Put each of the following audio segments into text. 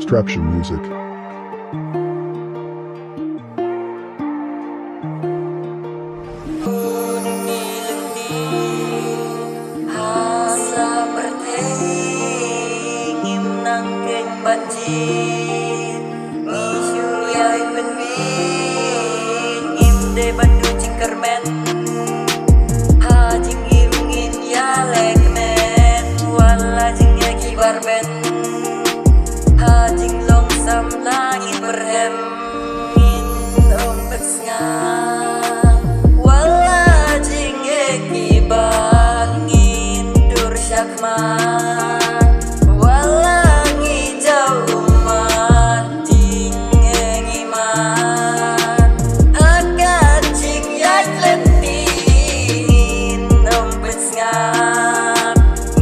Straption Music. Hajing longsam langit berheming ombaknya wala jing ekiban ngindur syakman wala ngijau umat jing engiman akan jing yak letingin ombaknya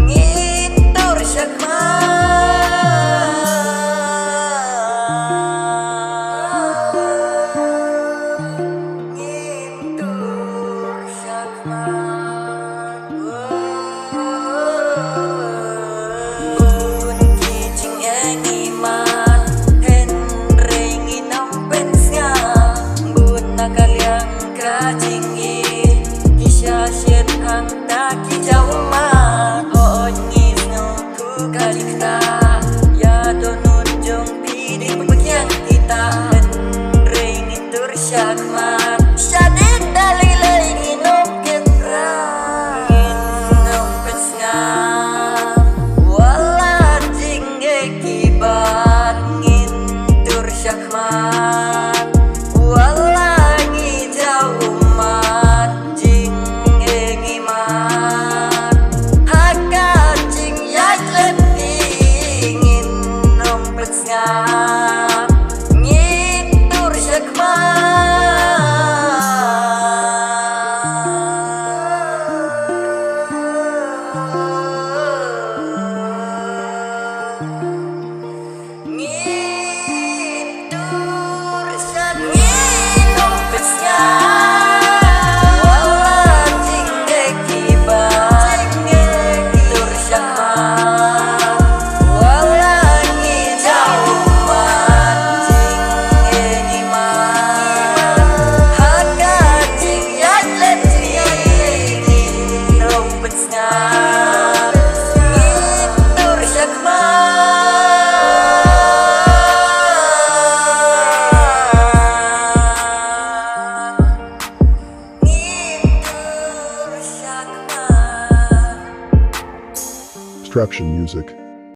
ngindur syakman Syakman syadid dalilay nginom ketrang nginom pesnya wala jing ekiban ngintur syakman wala ngijau umat jing engiman haka jing yak leting nginom pesnya ngintur syakman. Straption Music.